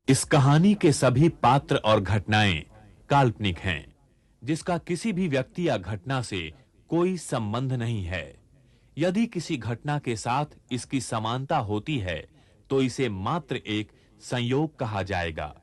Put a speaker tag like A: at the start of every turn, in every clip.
A: इस कहानी के सभी पात्र और घटनाएं काल्पनिक हैं, जिसका किसी भी व्यक्ति या घटना से कोई संबंध नहीं है। यदि किसी घटना के साथ इसकी समानता होती है, तो इसे मात्र एक संयोग कहा जाएगा।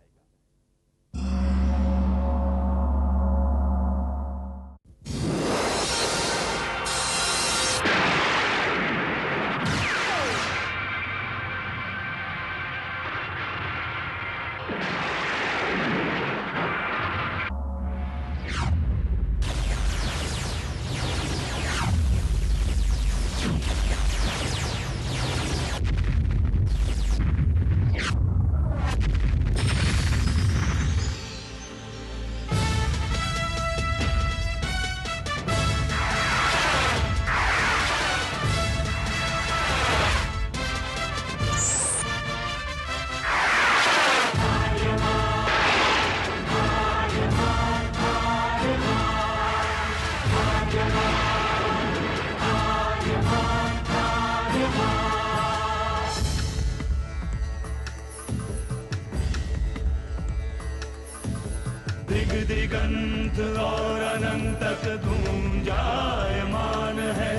B: दिगंत और अनंत तक गूंजायमान है।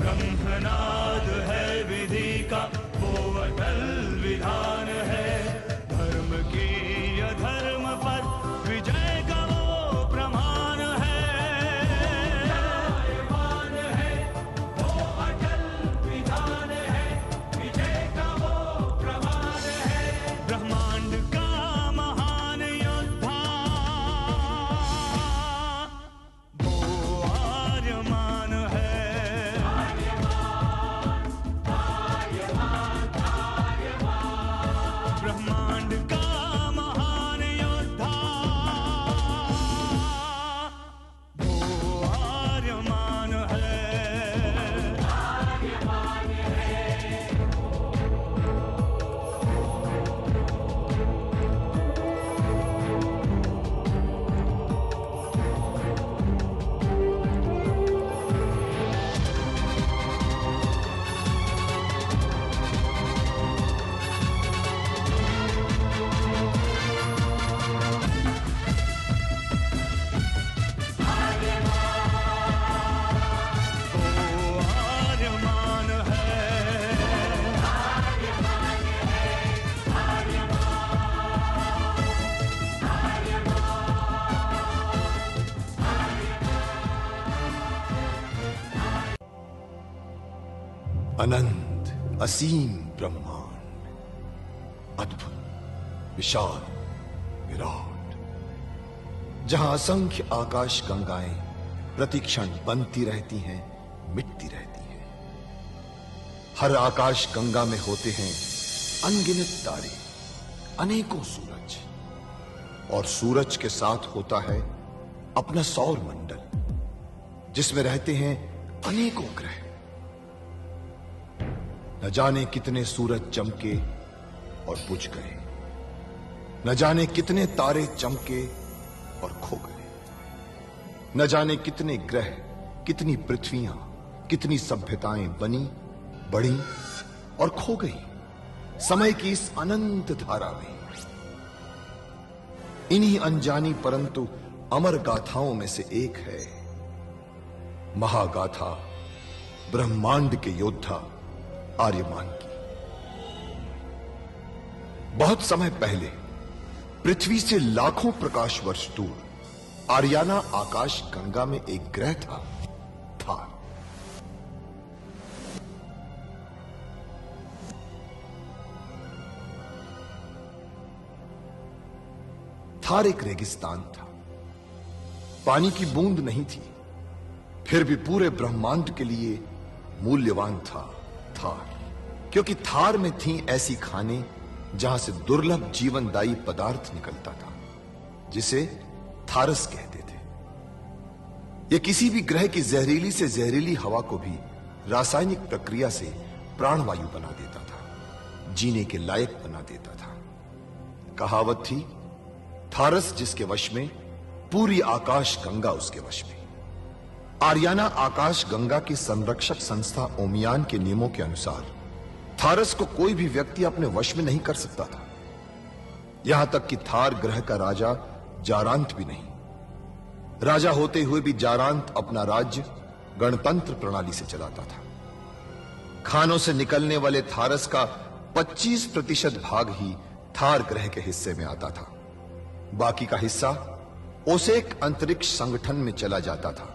B: ब्रह्मनाद है विधि का वो अटल विधान है। धर्म की अधर्म पर विजय का वो प्रमाण है। मान है वो अटल विधान है। विजय का वो प्रमाण है। ब्रह्मांड का महान योद्धा ब्रह्मांड का महान योद्धा वो आर्यमान है।
C: अनंत असीम ब्रह्मांड, अद्भुत विशाल विराट, जहां असंख्य आकाश गंगाएं प्रतिक्षण बनती रहती हैं, मिटती रहती हैं। हर आकाश गंगा में होते हैं अनगिनत तारे, अनेकों सूरज, और सूरज के साथ होता है अपना सौर मंडल, जिसमें रहते हैं अनेकों ग्रह। न जाने कितने सूरज चमके और बुझ गए, न जाने कितने तारे चमके और खो गए, न जाने कितने ग्रह, कितनी पृथ्वियां, कितनी सभ्यताएं बनी, बढ़ी और खो गई समय की इस अनंत धारा में। इन्हीं अनजानी परंतु अमर गाथाओं में से एक है महागाथा ब्रह्मांड के योद्धा आर्यमान की। बहुत समय पहले पृथ्वी से लाखों प्रकाश वर्ष दूर आर्याना आकाश गंगा में एक ग्रह था, थार। थार एक रेगिस्तान था, पानी की बूंद नहीं थी, फिर भी पूरे ब्रह्मांड के लिए मूल्यवान था थार, क्योंकि थार में थी ऐसी खाने जहां से दुर्लभ जीवनदायी पदार्थ निकलता था, जिसे थारस कहते थे। यह किसी भी ग्रह की जहरीली से जहरीली हवा को भी रासायनिक प्रक्रिया से प्राणवायु बना देता था, जीने के लायक बना देता था। कहावत थी, थारस जिसके वश में, पूरी आकाश गंगा उसके वश में। आर्याना आकाश गंगा की संरक्षक संस्था ओमियान के नियमों के अनुसार थारस को कोई भी व्यक्ति अपने वश में नहीं कर सकता था। यहां तक कि थार ग्रह का राजा जारांत भी नहीं। राजा होते हुए भी जारांत अपना राज्य गणतंत्र प्रणाली से चलाता था। खानों से निकलने वाले थारस का 25% भाग ही थार ग्रह के हिस्से में आता था। बाकी का हिस्सा ओसेक अंतरिक्ष संगठन में चला जाता था।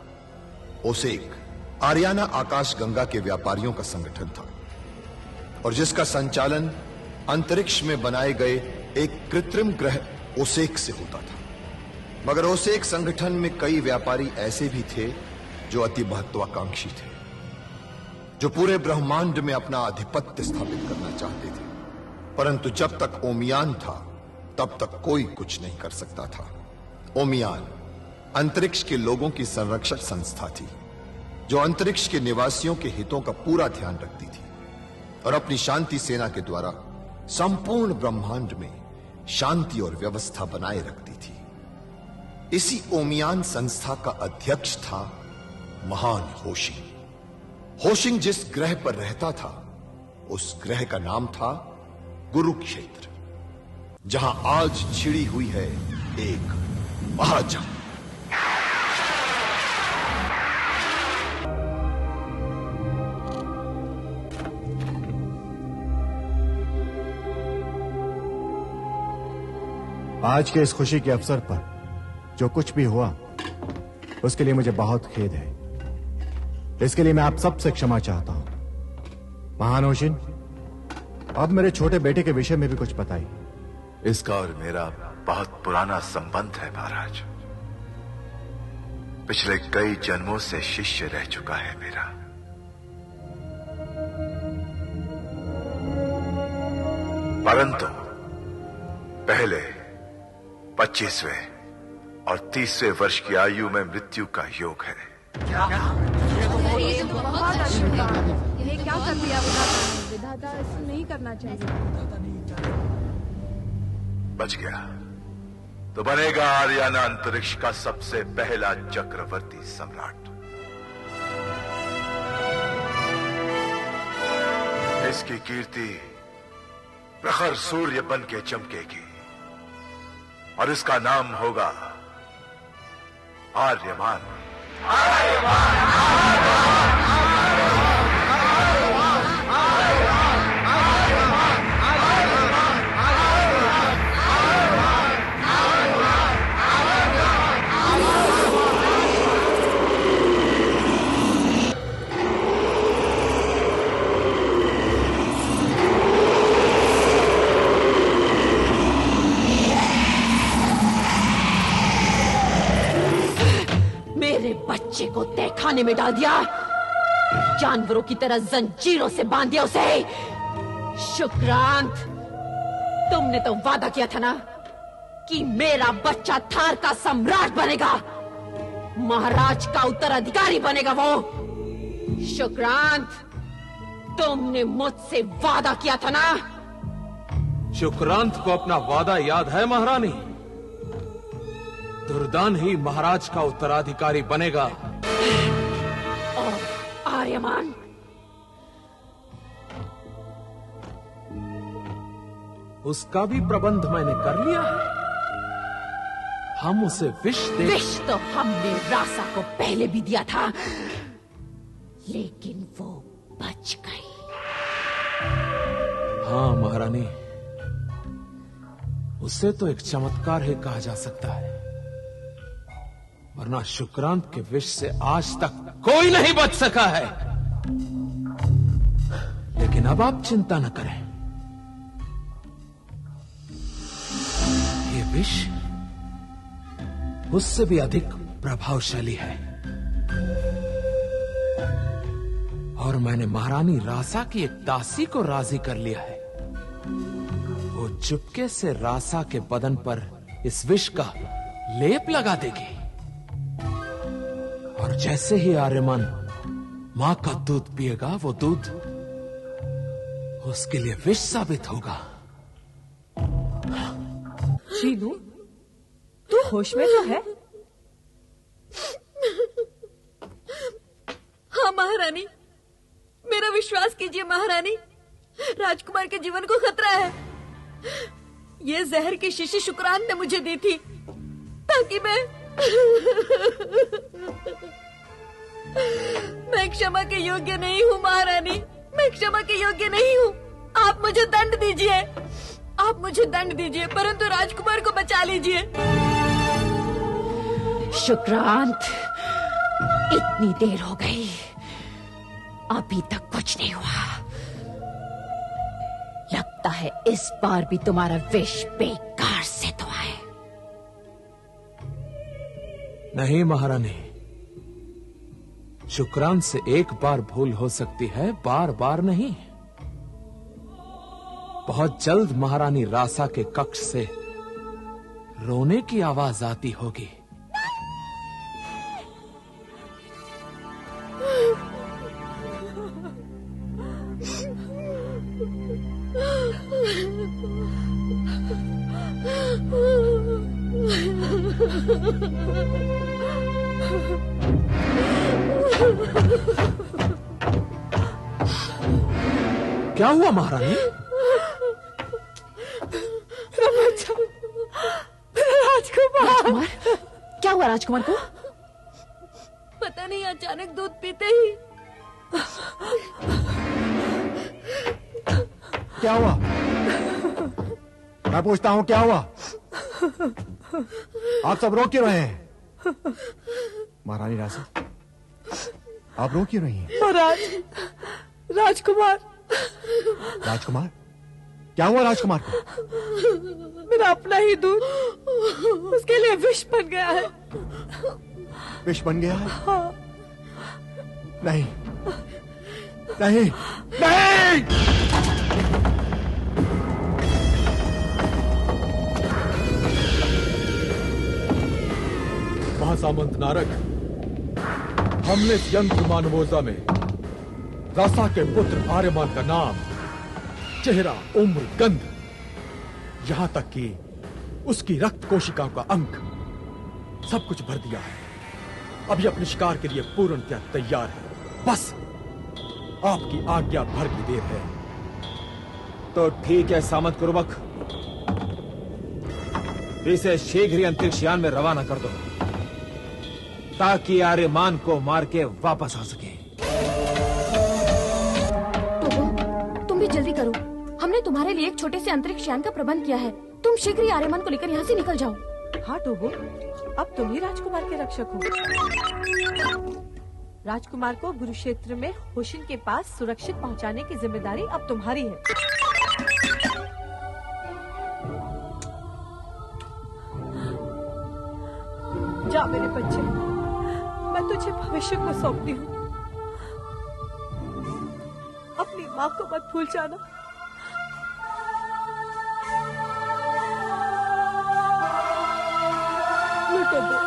C: ओसेक आरियाना आकाश गंगा के व्यापारियों का संगठन था और जिसका संचालन अंतरिक्ष में बनाए गए एक कृत्रिम ग्रह ओसेक से होता था। मगर ओसेक संगठन में कई व्यापारी ऐसे भी थे जो अति महत्वाकांक्षी थे, जो पूरे ब्रह्मांड में अपना आधिपत्य स्थापित करना चाहते थे। परंतु जब तक ओमियान था तब तक कोई कुछ नहीं कर सकता था। ओमियान अंतरिक्ष के लोगों की संरक्षक संस्था थी जो अंतरिक्ष के निवासियों के हितों का पूरा ध्यान रखती थी और अपनी शांति सेना के द्वारा संपूर्ण ब्रह्मांड में शांति और व्यवस्था बनाए रखती थी। इसी ओमियान संस्था का अध्यक्ष था महान होशिंग। होशिंग जिस ग्रह पर रहता था उस ग्रह का नाम था गुरुक्षेत्र, जहां आज छिड़ी हुई है एक महाजंग।
D: आज के इस खुशी के अवसर पर जो कुछ भी हुआ उसके लिए मुझे बहुत खेद है। इसके लिए मैं आप सबसे क्षमा चाहता हूं। महान होशिन, अब मेरे छोटे बेटे के विषय में भी कुछ बताइए।
E: इसका और मेरा बहुत पुराना संबंध है महाराज। पिछले कई जन्मों से शिष्य रह चुका है मेरा। परंतु पहले 25वें और 30वें वर्ष की आयु में मृत्यु का योग है।
F: ये क्या कर दिया विधाता, ऐसा नहीं करना चाहिए।
E: बच गया तो बनेगा आरियाना अंतरिक्ष का सबसे पहला चक्रवर्ती सम्राट। इसकी कीर्ति प्रखर सूर्य बन के चमकेगी और इसका नाम होगा आर्यमान।
G: बच्चे को तहखाने में डाल दिया, जानवरों की तरह जंजीरों से बांध दिया उसे। शुक्रांत, तुमने तो वादा किया था ना कि मेरा बच्चा थार का सम्राट बनेगा, महाराज का उत्तराधिकारी बनेगा वो। शुक्रांत, तुमने मुझसे वादा किया था ना।
H: शुक्रांत को अपना वादा याद है महारानी। दुर्दान ही महाराज का उत्तराधिकारी बनेगा।
G: और आर्यमान,
H: उसका भी प्रबंध मैंने कर लिया है। हम उसे विष
G: तो हमने रासा को पहले भी दिया था, लेकिन वो बच गई।
H: हाँ महारानी, उसे तो एक चमत्कार ही कहा जा सकता है, वरना शुक्रांत के विष से आज तक कोई नहीं बच सका है। लेकिन अब आप चिंता न करें, ये विष उससे भी अधिक प्रभावशाली है। और मैंने महारानी रासा की एक दासी को राजी कर लिया है। वो चुपके से रासा के बदन पर इस विष का लेप लगा देगी और जैसे ही आर्यमान मां का दूध पिएगा, वो दूध उसके लिए विष साबित होगा।
F: शीलू, तू होश में तो है?
I: हाँ महारानी, मेरा विश्वास कीजिए महारानी, राजकुमार के जीवन को खतरा है।
F: ये जहर की शीशी शुक्रान ने मुझे दी थी ताकि मैं क्षमा के योग्य नहीं हूँ महारानी, मैं क्षमा के योग्य नहीं हूँ। आप मुझे दंड दीजिए, आप मुझे दंड दीजिए, परंतु राजकुमार को बचा लीजिए।
G: शुक्रांत, इतनी देर हो गई, अभी तक कुछ नहीं हुआ। लगता है इस बार भी तुम्हारा विष बेकार सिद्ध हुआ है।
H: नहीं महारानी, शुक्रांत से एक बार भूल हो सकती है, बार बार नहीं। बहुत जल्द महारानी रासा के कक्ष से रोने की आवाज आती होगी। क्या हुआ महारानी?
G: राजकुमार, क्या हुआ राजकुमार को?
F: पता नहीं, अचानक दूध पीते ही।
D: क्या हुआ? मैं पूछता हूँ क्या हुआ? आप सब रो क्यों रहे हैं? महारानी रासा, आप रो क्यों रही हैं?
F: महाराज, राजकुमार।
D: राजकुमार? क्या हुआ राजकुमार को?
F: मेरा अपना ही दूध उसके लिए विष बन गया है।
D: विष बन गया है?
F: हाँ।
D: नहीं, नहीं, नहीं!
I: महासामंत नारक, हमने इस यंत्र मानवोजा में रासा के पुत्र आर्यमान का नाम, चेहरा, उम्र, गंध, यहां तक कि उसकी रक्त कोशिकाओं का अंक सब कुछ भर दिया है। अभी अपने शिकार के लिए पूर्णतया तैयार है। बस आपकी आज्ञा भर की देर है।
J: तो ठीक है सामंत कुरुबक, इसे शीघ्र ही अंतरिक्ष यान में रवाना कर दो ताकि आर्यमान को मार के वापस आ सके।
K: तुम भी जल्दी करो, हमने तुम्हारे लिए एक छोटे से अंतरिक्ष यान का प्रबंध किया है। तुम शीघ्र ही आर्यमान को लेकर यहाँ से निकल जाओ।
F: हाँ टोबो, अब तुम ही राजकुमार के रक्षक हो। राजकुमार को गुरुक्षेत्र में होशिन के पास सुरक्षित पहुंचाने की जिम्मेदारी अब तुम्हारी है। जा मेरे बच्चे, मैं तुझे भविष्य को सौंपती हूँ। अपनी माँ को मत भूल जाना। टोबो,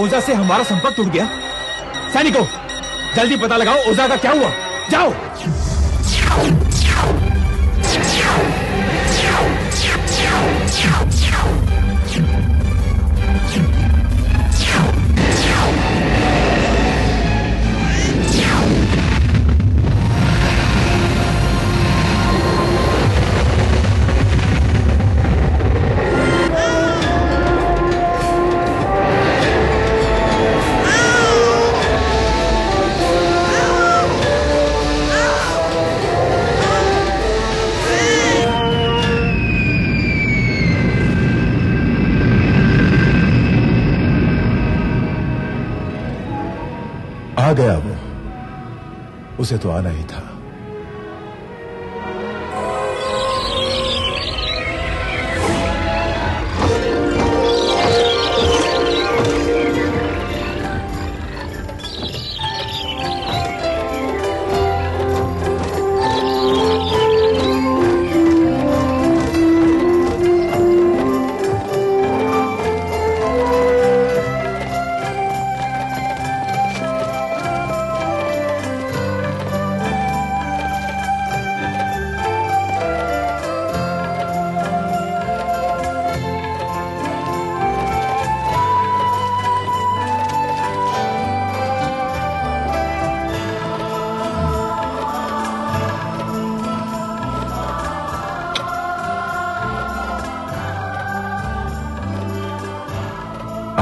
J: ओझा से हमारा संपर्क टूट गया। सैनिकों, जल्दी पता लगाओ ओझा का क्या हुआ। जाओ।
E: आ गया वो, उसे तो आना ही था।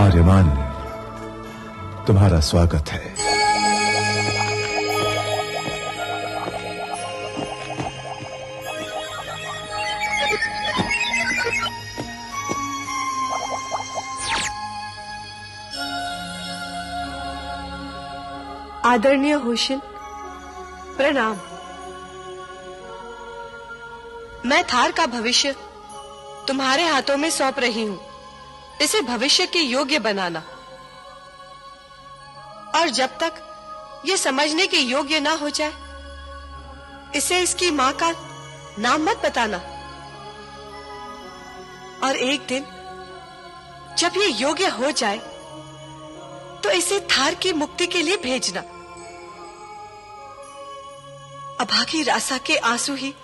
E: आर्यमान, तुम्हारा स्वागत है।
F: आदरणीय होशिन, प्रणाम। मैं थार का भविष्य तुम्हारे हाथों में सौंप रही हूँ। इसे भविष्य के योग्य बनाना, और जब तक ये समझने के योग्य ना हो जाए, इसे इसकी माँ का नाम मत बताना। और एक दिन जब ये योग्य हो जाए तो इसे थार की मुक्ति के लिए भेजना। अभागी रासा के आंसू ही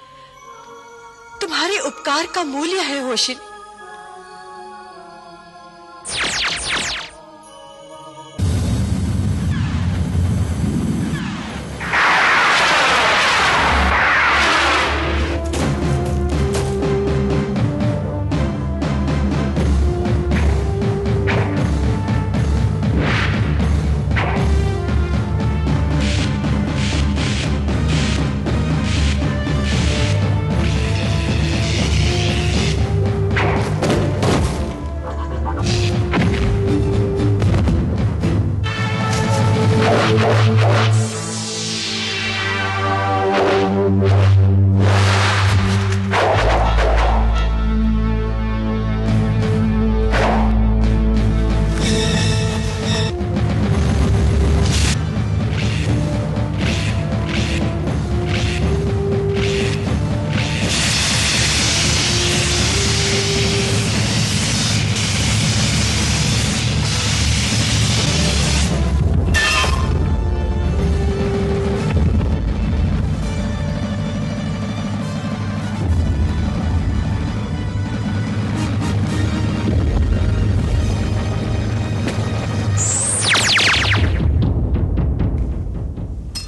F: तुम्हारे उपकार का मूल्य है होशिन।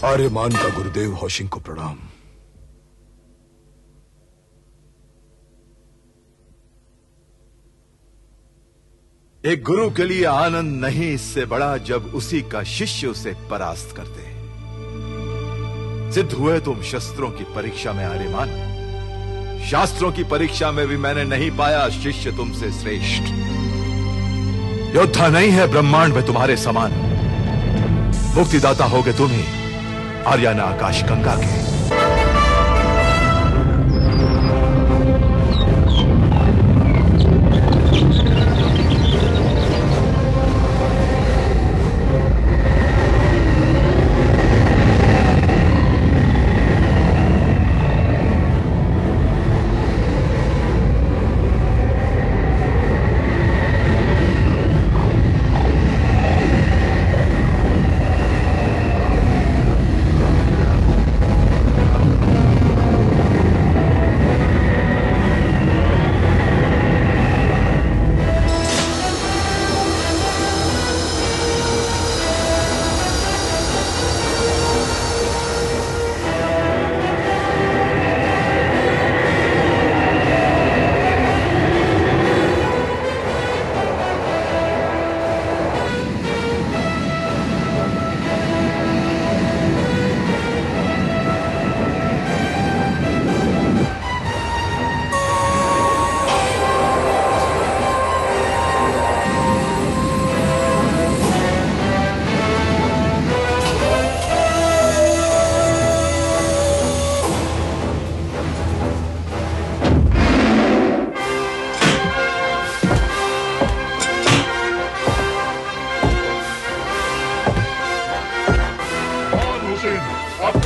C: आर्यमान का गुरुदेव होशिन को प्रणाम। एक गुरु के लिए आनंद नहीं इससे बड़ा जब उसी का शिष्य उसे परास्त कर दे। सिद्ध हुए तुम शस्त्रों की परीक्षा में आर्यमान। शास्त्रों की परीक्षा में भी मैंने नहीं पाया शिष्य तुमसे श्रेष्ठ। योद्धा नहीं है ब्रह्मांड में तुम्हारे समान। मुक्तिदाता होगे तुम ही, आर्याना आकाश गंगा के।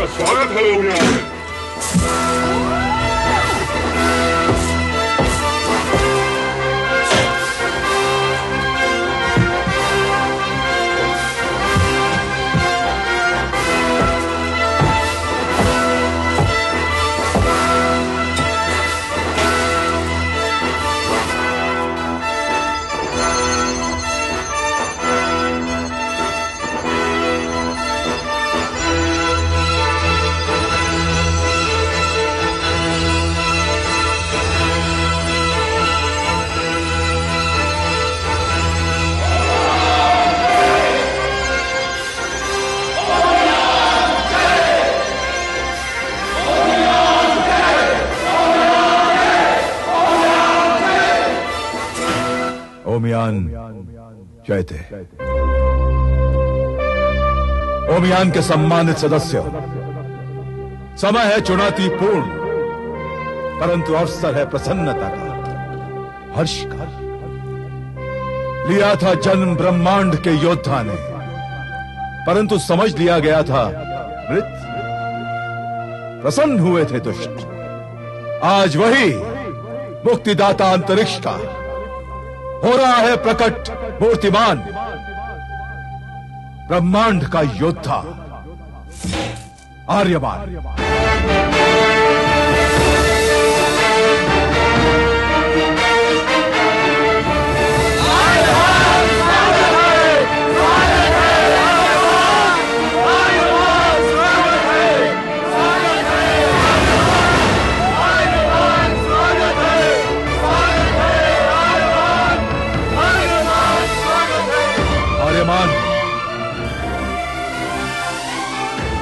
L: आपका स्वागत है ओमियान।
E: ओमियान जयते। ओमियान के सम्मानित सदस्यों, समय है चुनौतीपूर्ण, परंतु अवसर है प्रसन्नता का, हर्ष का। लिया था जन्म ब्रह्मांड के योद्धा ने, परंतु समझ लिया गया था मृत। प्रसन्न हुए थे दुष्ट। आज वही मुक्तिदाता अंतरिक्ष का हो रहा है प्रकट, मूर्तिमान, ब्रह्मांड का योद्धा आर्यमान।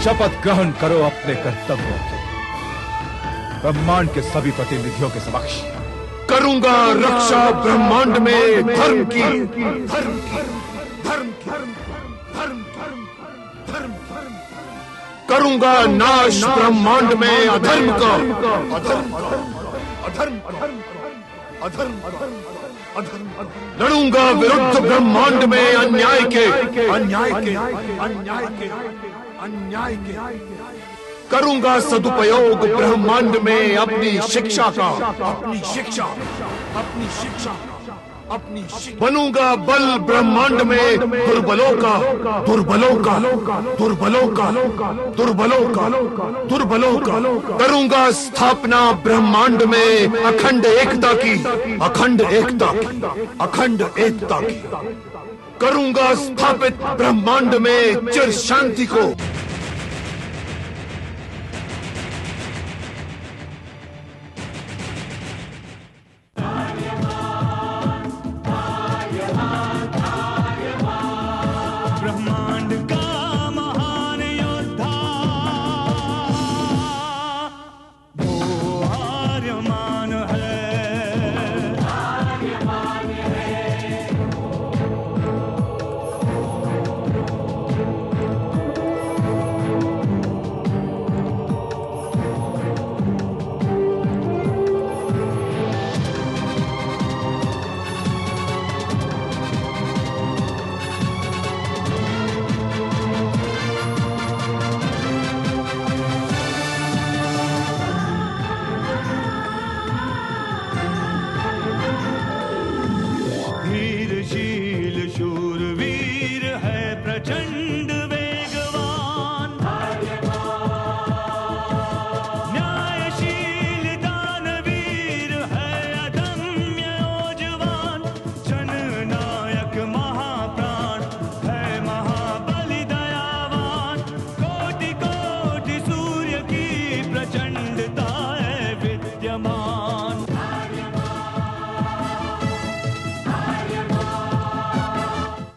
E: शपथ ग्रहण करो अपने कर्तव्यों की, ब्रह्मांड के सभी प्रतिनिधियों के समक्ष।
C: करूंगा रक्षा ब्रह्मांड में धर्म की, धर्म की, धर्म की, धर्म, धर्म, धर्म। करूंगा नाश ब्रह्मांड में अधर्म का, अधर्म, अधर्म, अधर्म, अधर्म। लड़ूंगा विरुद्ध ब्रह्मांड में अन्याय के, अन्याय के, अन्याय के, अन्याय के। करूंगा सदुपयोग ब्रह्मांड में अपनी शिक्षा का, अपनी शिक्षा, अपनी शिक्षा, अपनी शिक्षा। बनूंगा बल ब्रह्मांड में दुर्बलों का, दुर्बलों का, दुर्बलों का, दुर्बलों का, दुर्बलों का। करूंगा स्थापना ब्रह्मांड में अखंड एकता की, अखंड एकता की, अखंड एकता की। करूंगा स्थापित ब्रह्मांड में चिर शांति को।
B: ब्रह्मांड का महान योद्धा वो आर्यमान है। धीरशील शूरवीर है प्रचंड